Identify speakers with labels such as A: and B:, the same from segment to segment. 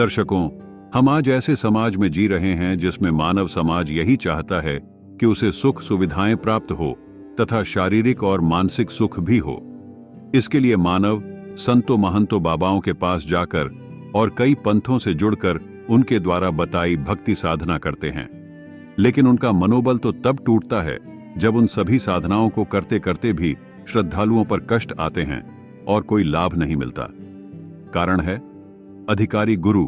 A: दर्शकों, हम आज ऐसे समाज में जी रहे हैं जिसमें मानव समाज यही चाहता है कि उसे सुख सुविधाएं प्राप्त हो तथा शारीरिक और मानसिक सुख भी हो। इसके लिए मानव संतों महंतों बाबाओं के पास जाकर और कई पंथों से जुड़कर उनके द्वारा बताई भक्ति साधना करते हैं। लेकिन उनका मनोबल तो तब टूटता है जब उन सभी साधनाओं को करते करते भी श्रद्धालुओं पर कष्ट आते हैं और कोई लाभ नहीं मिलता। कारण है अधिकारी गुरु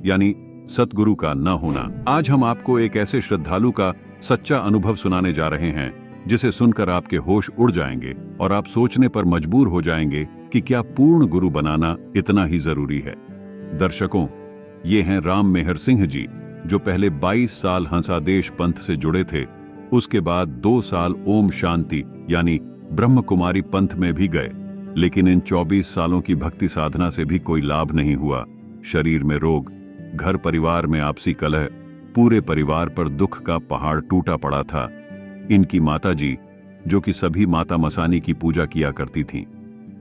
A: यानी सतगुरु का न होना। आज हम आपको एक ऐसे श्रद्धालु का सच्चा अनुभव सुनाने जा रहे हैं जिसे सुनकर आपके होश उड़ जाएंगे और आप सोचने पर मजबूर हो जाएंगे कि क्या पूर्ण गुरु बनाना इतना ही जरूरी है। दर्शकों, ये हैं राम मेहर सिंह जी, जो पहले 22 साल हंसादेश पंथ से जुड़े थे। उसके बाद 2 साल ओम शांति यानी ब्रह्म कुमारी पंथ में भी गए, लेकिन इन 24 सालों की भक्ति साधना से भी कोई लाभ नहीं हुआ। शरीर में रोग, घर परिवार में आपसी कलह, पूरे परिवार पर दुख का पहाड़ टूटा पड़ा था। इनकी माता जी, जो कि सभी माता मसानी की पूजा किया करती थीं,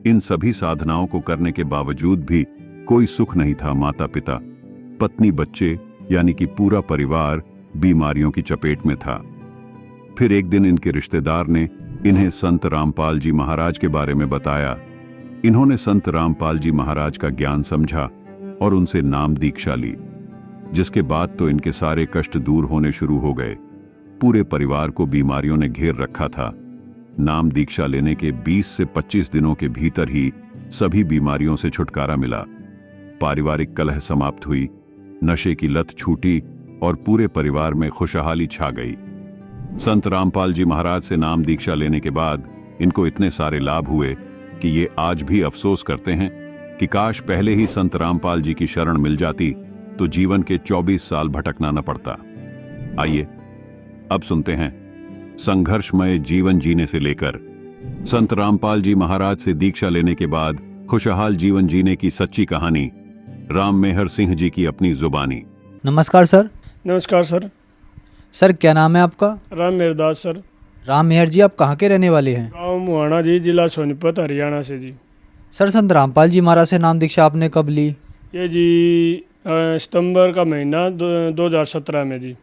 A: इन सभी साधनाओं को करने के बावजूद भी कोई सुख नहीं था। माता पिता, पत्नी, बच्चे यानी कि पूरा परिवार बीमारियों की चपेट में था। फिर एक दिन इनके रिश्तेदार ने इन्हें संत रामपाल जी महाराज के बारे में बताया। इन्होंने संत रामपाल जी महाराज का ज्ञान समझा और उनसे नाम दीक्षा ली, जिसके बाद तो इनके सारे कष्ट दूर होने शुरू हो गए। पूरे परिवार को बीमारियों ने घेर रखा था। नाम दीक्षा लेने के 20 से 25 दिनों के भीतर ही सभी बीमारियों से छुटकारा मिला। पारिवारिक कलह समाप्त हुई, नशे की लत छूटी और पूरे परिवार में खुशहाली छा गई। संत रामपाल जी महाराज से नाम दीक्षा लेने के बाद इनको इतने सारे लाभ हुए कि ये आज भी अफसोस करते हैं कि काश पहले ही संत रामपाल जी की शरण मिल जाती तो जीवन के 24 साल भटकना न पड़ता। आइए अब सुनते हैं संघर्षमय जीवन जीने से लेकर संत रामपाल जी महाराज से दीक्षा लेने के बाद खुशहाल जीवन जीने की सच्ची कहानी राम मेहर सिंह जी की अपनी जुबानी।
B: नमस्कार सर।
C: नमस्कार सर।
B: सर क्या नाम है आपका?
C: राम मेहरदास सर।
B: राम मेहर जी, आप कहाँ के रहने वाले हैं?
C: गाँव मुहाना जी, जिला सोनीपत, हरियाणा से जी।
B: सर संत रामपाल जी महाराज से नाम दीक्षा आपने कब ली?
C: ये जी सितंबर का महीना 2017 में जी।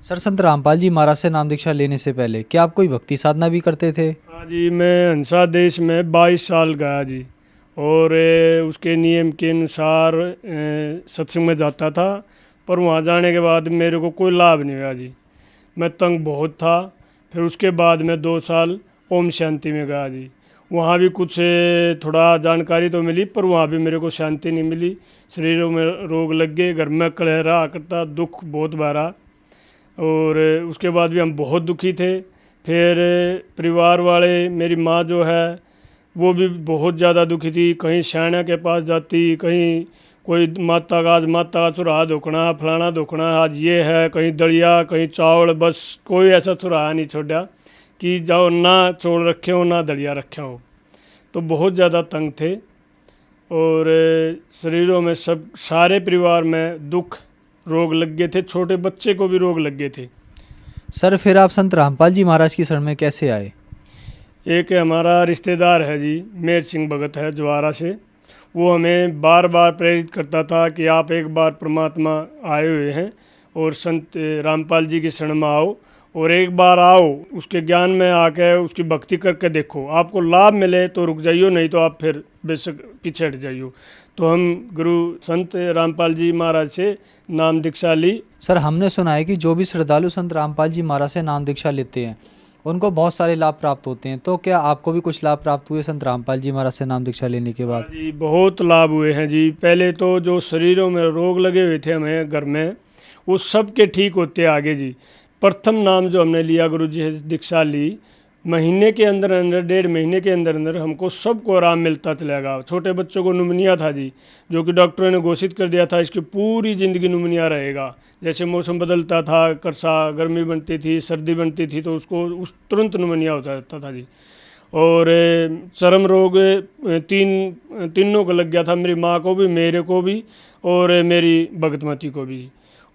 B: सर संत रामपाल जी महाराज से नाम दीक्षा लेने से पहले क्या आप कोई भक्ति साधना भी करते थे?
C: हाँ जी, मैं हंसा देश में 22 साल गया जी, और उसके नियम के अनुसार सत्संग में जाता था, पर वहाँ जाने के बाद मेरे को कोई लाभ नहीं हुआ जी। मैं तंग बहुत था। फिर उसके बाद मैं 2 साल ओम शांति में गया जी। वहाँ भी कुछ थोड़ा जानकारी तो मिली, पर वहाँ भी मेरे को शांति नहीं मिली। शरीरों में रोग लग गए, घर में कलह रहा करता, दुख बहुत भरा, और उसके बाद भी हम बहुत दुखी थे। फिर परिवार वाले, मेरी माँ जो है वो भी बहुत ज़्यादा दुखी थी। कहीं शाना के पास जाती, कहीं कोई माता का चुराहा धोकना, फलाना धोकना, आज ये है, कहीं दलिया, कहीं चावल, बस कोई ऐसा चुराहा नहीं छोड़ा कि जाओ ना चौल रखे हो ना दलिया रखा हो। तो बहुत ज़्यादा तंग थे, और शरीरों में सब सारे परिवार में दुख, रोग लग गए थे। छोटे बच्चे को भी रोग लग गए थे।
B: सर फिर आप संत रामपाल जी महाराज की शरण में कैसे आए?
C: एक हमारा रिश्तेदार है जी, मेहर सिंह भगत है जवारा से। वो हमें बार बार प्रेरित करता था कि आप एक बार परमात्मा आए हुए हैं और संत रामपाल जी की शरण में आओ, और एक बार आओ, उसके ज्ञान में आके उसकी भक्ति करके देखो, आपको लाभ मिले तो रुक जाइयो, नहीं तो आप फिर बेशक पीछे हट जाइयो। तो हम गुरु संत रामपाल जी महाराज से नाम दीक्षा ली।
B: सर हमने सुना है कि जो भी श्रद्धालु संत रामपाल जी महाराज से नाम दीक्षा लेते हैं उनको बहुत सारे लाभ प्राप्त होते हैं, तो क्या आपको भी कुछ लाभ प्राप्त हुए संत रामपाल जी महाराज से नाम दीक्षा लेने के बाद?
C: जी बहुत लाभ हुए हैं जी। पहले तो जो शरीरों में रोग लगे हुए थे हमें घर में, वो सब के ठीक होते आगे जी। प्रथम नाम जो हमने लिया, गुरु जी से दीक्षा ली, महीने के अंदर अंदर, 1.5 महीने के अंदर अंदर हमको सबको आराम मिलता चलेगा। छोटे बच्चों को नुमनिया था जी, जो कि डॉक्टरों ने घोषित कर दिया था इसकी पूरी ज़िंदगी नुमनिया रहेगा। जैसे मौसम बदलता था, करसा गर्मी बनती थी, सर्दी बनती थी, तो उसको उस तुरंत नुमनिया होता रहता था जी। और चर्म रोग तीनों को लग गया था, मेरी माँ को भी, मेरे को भी, और मेरी भगतमती को भी।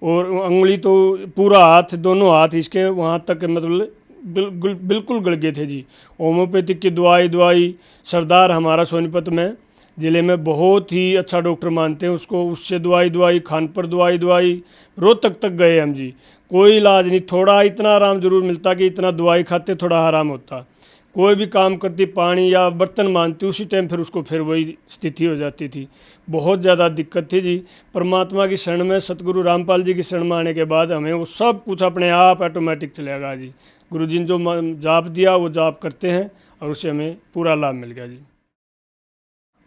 C: और उंगली तो पूरा हाथ, दोनों हाथ इसके वहाँ तक मतलब बिल्कुल गल गए थे जी। होम्योपैथिक की दवाई सरदार हमारा सोनीपत में ज़िले में बहुत ही अच्छा डॉक्टर मानते हैं उसको। उससे दवाई खानपुर दवाई रोहतक तक गए हम जी, कोई इलाज नहीं। थोड़ा इतना आराम जरूर मिलता कि इतना दवाई खाते थोड़ा आराम होता। कोई भी काम करती, पानी या बर्तन मांजती, उसी टाइम फिर उसको फिर वही स्थिति हो जाती थी। बहुत ज़्यादा दिक्कत थी जी। परमात्मा की शरण में, सतगुरु रामपाल जी की शरण में आने के बाद हमें वो सब कुछ अपने आप ऑटोमेटिक चलेगा जी। गुरु जी ने जो जाप दिया वो जाप करते हैं और उससे हमें पूरा लाभ मिल गया जी।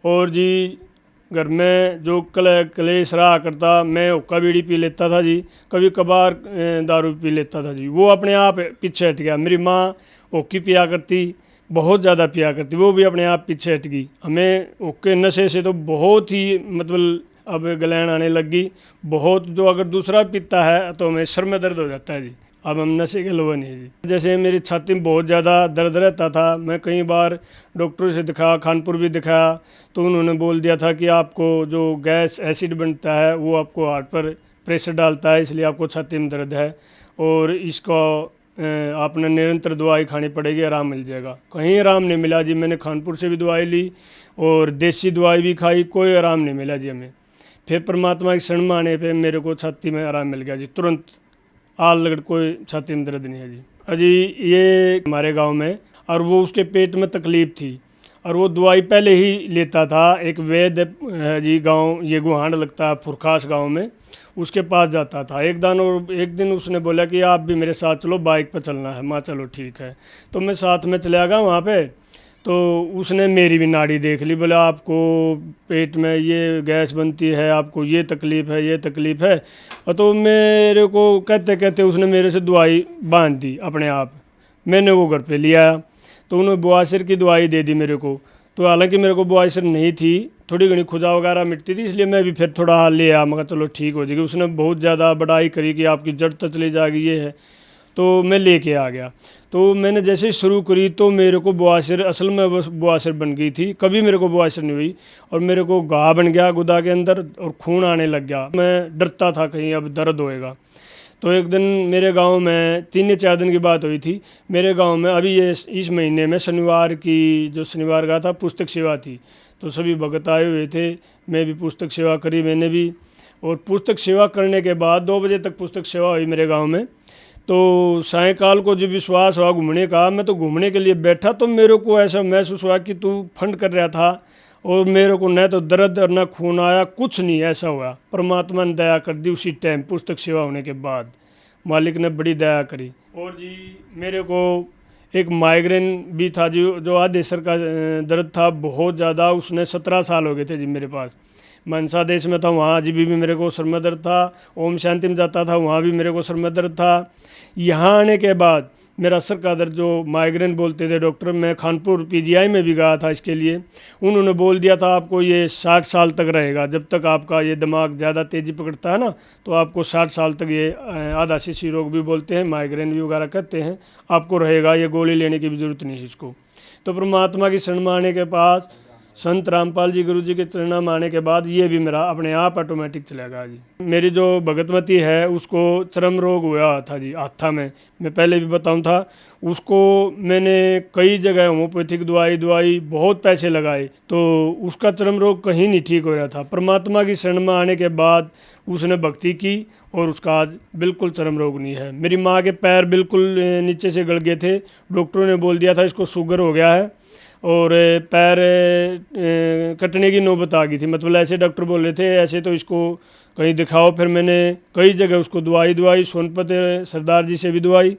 C: और जी घर में जो कलेश रहा करता, मैं हुक्का बीड़ी पी लेता था जी, कभी कभार दारू पी लेता था जी, वो अपने आप पीछे हट गया। मेरी माँ हुक्की पिया करती, बहुत ज़्यादा पिया करती, वो भी अपने आप पीछे हट गई। हमें हुक्के नशे से तो बहुत ही मतलब अब गलैन आने लग गई बहुत। जो अगर दूसरा पीता है तो हमें सर में दर्द हो जाता है जी। अब हम नशे के लोग नहीं जी। जैसे मेरी छाती में बहुत ज़्यादा दर्द रहता था, मैं कई बार डॉक्टर से दिखाया, खानपुर भी दिखाया, तो उन्होंने बोल दिया था कि आपको जो गैस एसिड बनता है वो आपको हार्ट पर प्रेशर डालता है, इसलिए आपको छाती में दर्द है और इसको आपने निरंतर दवाई खानी पड़ेगी, आराम मिल जाएगा। कहीं आराम नहीं मिला जी। मैंने खानपुर से भी दवाई ली और देसी दवाई भी खाई, कोई आराम नहीं मिला जी हमें। फिर परमात्मा की शरण में आने पर मेरे को छाती में आराम मिल गया जी, तुरंत आल लगड़ कोई छाती में दर्द नहीं है जी। अजी ये हमारे गांव में, और वो उसके पेट में तकलीफ़ थी और वो दवाई पहले ही लेता था। एक वैद्य है जी, गांव ये गुहांड लगता है फुरखास गांव में, उसके पास जाता था एक दिन उसने बोला कि आप भी मेरे साथ चलो, बाइक पर चलना है। माँ चलो ठीक है। तो मैं साथ में चला गया वहाँ पे। तो उसने मेरी भी नाड़ी देख ली, बोला आपको पेट में ये गैस बनती है, आपको ये तकलीफ़ है, ये तकलीफ़ है। और तो मेरे को कहते कहते उसने मेरे से दवाई बांध दी अपने आप। मैंने वो घर पे लिया तो उन्होंने बवासीर की दवाई दे दी मेरे को। तो हालांकि मेरे को बवासीर नहीं थी, थोड़ी घनी खुजा वगैरह मिटती थी, इसलिए मैं भी फिर थोड़ा हाल ले आया। मगर चलो ठीक हो जाएगी। उसने बहुत ज़्यादा बड़ाई करी कि आपकी जड़ तो चली जाएगी, ये है। तो मैं लेके आ गया। तो मैंने जैसे ही शुरू करी तो मेरे को बवासीर, असल में बस बवासीर बन गई थी, कभी मेरे को बवासीर नहीं हुई। और मेरे को घाव बन गया गुदा के अंदर और खून आने लग गया। मैं डरता था कहीं अब दर्द होएगा। तो एक दिन मेरे गांव में 3 या 4 दिन की बात हुई थी। मेरे गांव में अभी ये इस महीने में शनिवार का था, पुस्तक सेवा थी। तो सभी भगत आए हुए थे, मैं भी पुस्तक सेवा करी मैंने भी। और पुस्तक सेवा करने के बाद 2 बजे तक पुस्तक सेवा हुई मेरे गांव में। तो सायंकाल को जब विश्वास हुआ घूमने का, मैं तो घूमने के लिए बैठा तो मेरे को ऐसा महसूस हुआ कि तू फंड कर रहा था और मेरे को न तो दर्द और न खून आया, कुछ नहीं ऐसा हुआ। परमात्मा ने दया कर दी उसी टाइम पुस्तक सेवा होने के बाद, मालिक ने बड़ी दया करी। और जी मेरे को एक माइग्रेन भी था जो आधे सर का दर्द था बहुत ज़्यादा। उसने 17 साल हो गए थे जी मेरे पास। मनसा देश में था, वहाँ अभी भी मेरे को सर में दर्द था। ओम शांति में जाता था, वहाँ भी मेरे को सर में दर्द था। यहाँ आने के बाद मेरा सर का दर्द, जो माइग्रेन बोलते थे डॉक्टर, मैं खानपुर पीजीआई में भी गया था इसके लिए। उन्होंने बोल दिया था आपको ये 60 साल तक रहेगा, जब तक आपका ये दिमाग ज़्यादा तेज़ी पकड़ता है ना, तो आपको 60 साल तक ये आधा शिशी रोग भी बोलते हैं, माइग्रेन भी वगैरह कहते हैं, आपको रहेगा। ये गोली लेने की भी ज़रूरत नहीं है इसको। तो परमात्मा की शरण में आने के पास, संत रामपाल जी गुरु जी के चरणों में आने के बाद ये भी मेरा अपने आप ऑटोमेटिक चलेगा जी। मेरी जो भगतमती है उसको चर्म रोग हुआ था जी हाथा में, मैं पहले भी बताऊं था। उसको मैंने कई जगह होम्योपैथिक दवाई बहुत पैसे लगाए, तो उसका चर्म रोग कहीं नहीं ठीक हो रहा था। परमात्मा की शरण में आने के बाद उसने भक्ति की और उसका आज बिल्कुल चर्म रोग नहीं है। मेरी माँ के पैर बिल्कुल नीचे से गल गए थे, डॉक्टरों ने बोल दिया था इसको शुगर हो गया है और पैर कटने की नौबत आ गई थी। मतलब ऐसे डॉक्टर बोल रहे थे, ऐसे तो इसको कहीं दिखाओ। फिर मैंने कई जगह उसको दवाई सोनपत सरदार जी से भी दवाई,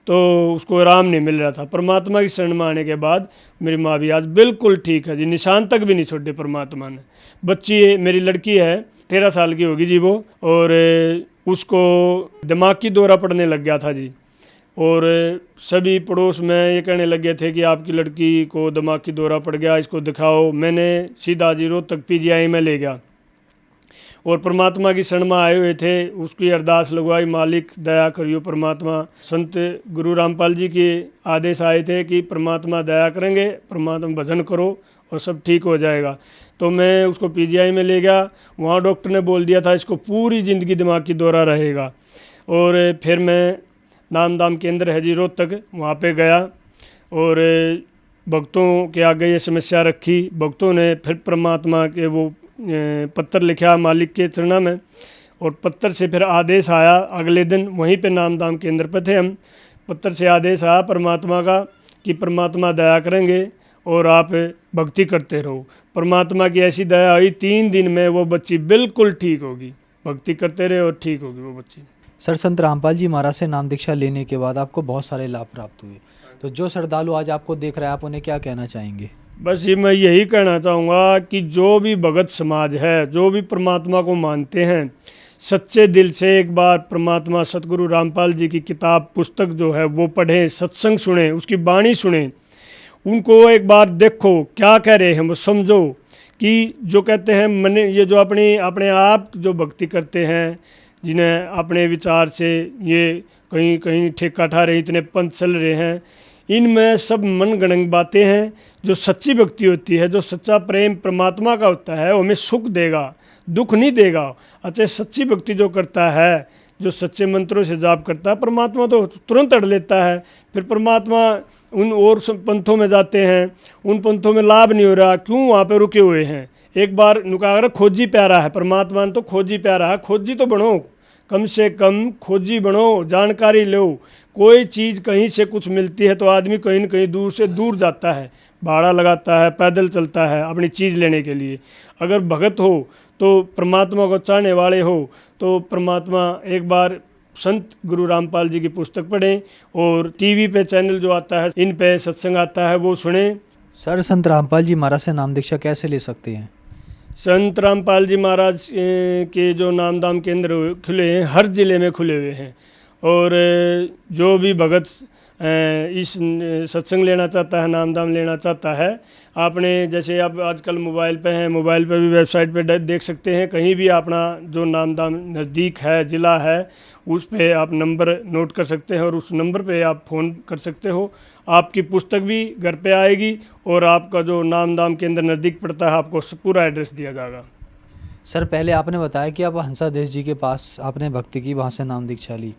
C: तो उसको आराम नहीं मिल रहा था। परमात्मा की शरण में आने के बाद मेरी माँ भी आज बिल्कुल ठीक है जी, निशान तक भी नहीं छोड़े परमात्मा ने। बच्ची मेरी लड़की है 13 साल की होगी जी वो, और उसको दिमागी दौरा पड़ने लग गया था जी। और सभी पड़ोस में ये कहने लगे थे कि आपकी लड़की को दिमागी दौरा पड़ गया, इसको दिखाओ। मैंने सीधा जी रोहतक पीजीआई में ले गया और परमात्मा की शरण में आए हुए थे, उसकी अरदास लगवाई, मालिक दया करियो परमात्मा। संत गुरु रामपाल जी के आदेश आए थे कि परमात्मा दया करेंगे, परमात्मा भजन करो और सब ठीक हो जाएगा। तो मैं उसको पीजीआई में ले गया, वहाँ डॉक्टर ने बोल दिया था इसको पूरी ज़िंदगी दिमागी दौरा रहेगा। और फिर मैं नाम दाम केंद्र है जी रोहतक, वहाँ पे गया और भक्तों के आगे ये समस्या रखी। भक्तों ने फिर परमात्मा के वो पत्र लिखा मालिक के चरणों में, और पत्र से फिर आदेश आया। अगले दिन वहीं पे नामधाम केंद्र पर थे हम, पत्र से आदेश आया परमात्मा का कि परमात्मा दया करेंगे और आप भक्ति करते रहो। परमात्मा की ऐसी दया हुई, 3 दिन में वो बच्ची बिल्कुल ठीक होगी। भक्ति करते रहे और ठीक होगी वो बच्ची।
B: सर, संत रामपाल जी महाराज से नाम दीक्षा लेने के बाद आपको बहुत सारे लाभ प्राप्त हुए, तो जो श्रद्धालु आज आपको देख रहे हैं, आप उन्हें क्या कहना चाहेंगे?
C: बस ये मैं यही कहना चाहूँगा कि जो भी भगत समाज है, जो भी परमात्मा को मानते हैं, सच्चे दिल से एक बार परमात्मा सतगुरु रामपाल जी की किताब पुस्तक जो है वो पढ़ें, सत्संग सुने, उसकी वाणी सुने, उनको एक बार देखो क्या कह रहे हैं वो समझो। कि जो कहते हैं मन, ये जो अपने आप जो भक्ति करते हैं, जिन्हें अपने विचार से ये कहीं कहीं ठेका ठा रहे, इतने पंथ चल रहे हैं, इनमें सब मन गणंग बातें हैं। जो सच्ची भक्ति होती है, जो सच्चा प्रेम परमात्मा का होता है, वो हमें सुख देगा, दुख नहीं देगा। अच्छा, सच्ची भक्ति जो करता है, जो सच्चे मंत्रों से जाप करता है, परमात्मा तो तुरंत अड़ लेता है। फिर परमात्मा उन और पंथों में जाते हैं, उन पंथों में लाभ नहीं हो रहा, क्यों वहाँ पे रुके हुए हैं? एक बार नुका खोजी प्यारा है, परमात्मा तो खोजी प्यारा है। खोजी तो बनो, कम से कम खोजी बनो, जानकारी लो। कोई चीज़ कहीं से कुछ मिलती है तो आदमी कहीं न कहीं दूर से दूर जाता है, भाड़ा लगाता है, पैदल चलता है अपनी चीज़ लेने के लिए। अगर भगत हो तो परमात्मा को चाहने वाले हो तो परमात्मा एक बार संत गुरु रामपाल जी की पुस्तक पढ़ें, और टीवी पे चैनल जो आता है, इन पे सत्संग आता है, वो सुने।
B: सर, संत रामपाल जी महाराज से नाम दीक्षा कैसे ले सकते हैं?
C: संत रामपाल जी महाराज के जो नामधाम केंद्र खुले हैं, हर ज़िले में खुले हुए हैं, और जो भी भगत इस सत्संग लेना चाहता है, नामधाम लेना चाहता है, आपने जैसे आप आजकल मोबाइल पे हैं, मोबाइल पे भी वेबसाइट पे देख सकते हैं। कहीं भी अपना जो नामधाम नज़दीक है, ज़िला है, उस पे आप नंबर नोट कर सकते हैं और उस नंबर पे आप फ़ोन कर सकते हो। आपकी पुस्तक भी घर पे आएगी और आपका जो नामधाम केंद्र नज़दीक पड़ता है, आपको पूरा एड्रेस दिया जाएगा।
B: सर, पहले आपने बताया कि आप हंसादेश जी के पास आपने भक्ति की, वहाँ से नाम दीक्षा ली,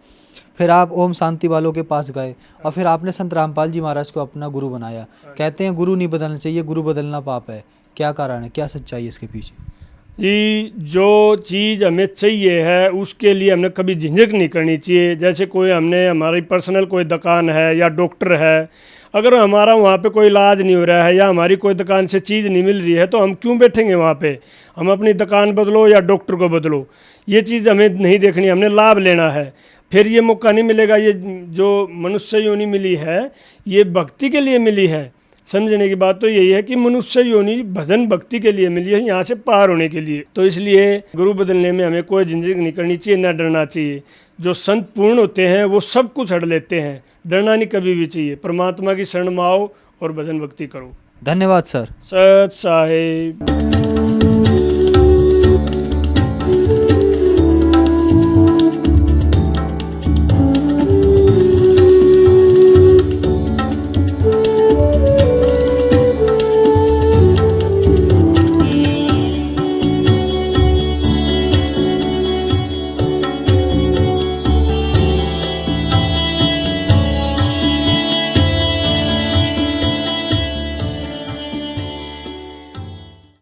B: फिर आप ओम शांति वालों के पास गए, और फिर आपने संत रामपाल जी महाराज को अपना गुरु बनाया। कहते हैं गुरु नहीं बदलना चाहिए, गुरु बदलना पाप है। क्या कारण है, क्या सच्चाई है इसके पीछे?
C: जी, जो चीज़ हमें चाहिए है उसके लिए हमने कभी झिझक नहीं करनी चाहिए। जैसे कोई हमने हमारी पर्सनल कोई दुकान है या डॉक्टर है, अगर हमारा वहाँ पे कोई इलाज नहीं हो रहा है या हमारी कोई दुकान से चीज़ नहीं मिल रही है तो हम क्यों बैठेंगे वहाँ पे? हम अपनी दुकान बदलो या डॉक्टर को बदलो, ये चीज़ हमें नहीं देखनी, हमने लाभ लेना है। फिर ये मौका नहीं मिलेगा। ये जो मनुष्य योनि मिली है, ये भक्ति के लिए मिली है। समझने की बात तो यही है कि मनुष्य योनि भजन भक्ति के लिए मिली है, यहाँ से पार होने के लिए। तो इसलिए गुरु बदलने में हमें कोई झिझक नहीं करनी चाहिए, ना डरना चाहिए। जो संत पूर्ण होते हैं वो सब कुछ हड़ लेते हैं, डरना नहीं कभी भी चाहिए। परमात्मा की शरण में आओ और भजन भक्ति करो।
B: धन्यवाद सर।
C: सत साहिब।